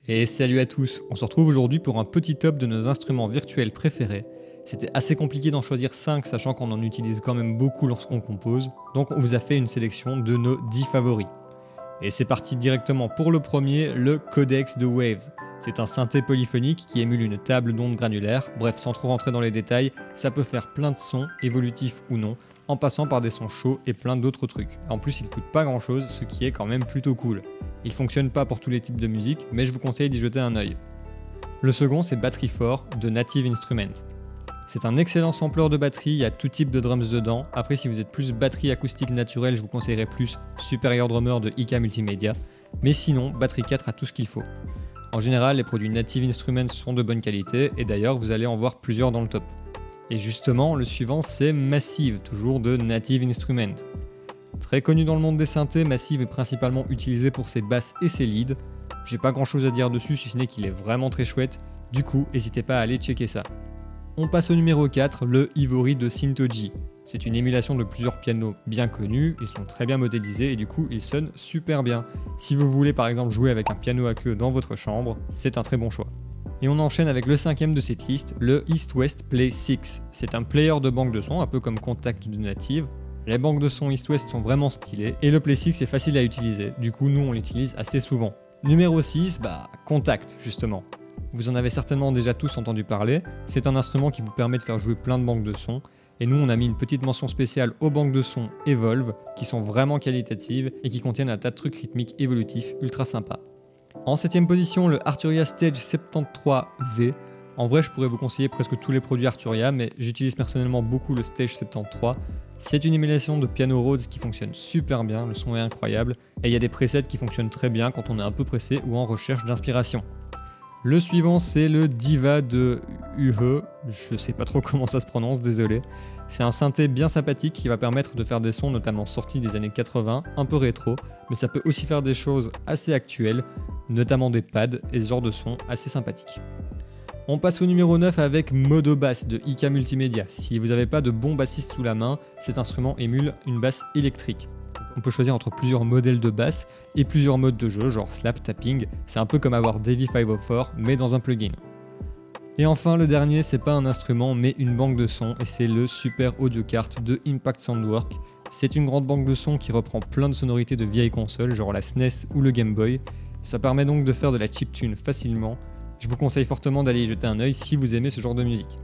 Et salut à tous, on se retrouve aujourd'hui pour un petit top de nos instruments virtuels préférés. C'était assez compliqué d'en choisir 5 sachant qu'on en utilise quand même beaucoup lorsqu'on compose, donc on vous a fait une sélection de nos 10 favoris. Et c'est parti directement pour le premier, le Codex de Waves. C'est un synthé polyphonique qui émule une table d'ondes granulaires, bref sans trop rentrer dans les détails, ça peut faire plein de sons, évolutifs ou non, en passant par des sons chauds et plein d'autres trucs. En plus il coûte pas grand chose, ce qui est quand même plutôt cool. Il fonctionne pas pour tous les types de musique, mais je vous conseille d'y jeter un œil. Le second c'est Battery 4 de Native Instruments. C'est un excellent sampler de batterie, il y a tout type de drums dedans. Après si vous êtes plus batterie acoustique naturelle, je vous conseillerais plus Superior Drummer de IK Multimedia. Mais sinon, Battery 4 a tout ce qu'il faut. En général, les produits Native Instruments sont de bonne qualité, et d'ailleurs vous allez en voir plusieurs dans le top. Et justement, le suivant c'est Massive, toujours de Native Instruments. Très connu dans le monde des synthés, Massive est principalement utilisé pour ses basses et ses leads. J'ai pas grand chose à dire dessus si ce n'est qu'il est vraiment très chouette, du coup n'hésitez pas à aller checker ça. On passe au numéro 4, le Ivory de Synthogy. C'est une émulation de plusieurs pianos bien connus, ils sont très bien modélisés et du coup ils sonnent super bien. Si vous voulez par exemple jouer avec un piano à queue dans votre chambre, c'est un très bon choix. Et on enchaîne avec le cinquième de cette liste, le East West Play 6. C'est un player de banque de son, un peu comme Kontakt de Native. Les banques de son East West sont vraiment stylées et le Play 6 est facile à utiliser, du coup nous on l'utilise assez souvent. Numéro 6, Kontakt justement. Vous en avez certainement déjà tous entendu parler, c'est un instrument qui vous permet de faire jouer plein de banques de sons, et nous on a mis une petite mention spéciale aux banques de sons Evolve, qui sont vraiment qualitatives et qui contiennent un tas de trucs rythmiques évolutifs ultra sympas. En 7ème position, le Arturia Stage 73V. En vrai je pourrais vous conseiller presque tous les produits Arturia, mais j'utilise personnellement beaucoup le Stage 73. C'est une émulation de piano Rhodes qui fonctionne super bien, le son est incroyable, et il y a des presets qui fonctionnent très bien quand on est un peu pressé ou en recherche d'inspiration. Le suivant c'est le Diva de UHE, je sais pas trop comment ça se prononce, désolé. C'est un synthé bien sympathique qui va permettre de faire des sons notamment sortis des années 80, un peu rétro, mais ça peut aussi faire des choses assez actuelles, notamment des pads et ce genre de son assez sympathique. On passe au numéro 9 avec Modo Bass de IK Multimedia. Si vous n'avez pas de bon bassiste sous la main, cet instrument émule une basse électrique. On peut choisir entre plusieurs modèles de basse et plusieurs modes de jeu, genre slap tapping, c'est un peu comme avoir Davy 504 mais dans un plugin. Et enfin le dernier, c'est pas un instrument mais une banque de sons et c'est le Super Audio Cart de Impact Soundwork. C'est une grande banque de sons qui reprend plein de sonorités de vieilles consoles, genre la SNES ou le Game Boy. Ça permet donc de faire de la chiptune facilement. Je vous conseille fortement d'aller y jeter un œil si vous aimez ce genre de musique.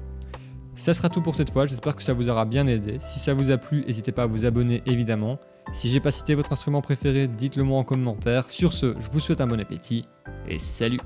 Ça sera tout pour cette fois, j'espère que ça vous aura bien aidé. Si ça vous a plu, n'hésitez pas à vous abonner évidemment. Si j'ai pas cité votre instrument préféré, dites-le moi en commentaire. Sur ce, je vous souhaite un bon appétit et salut!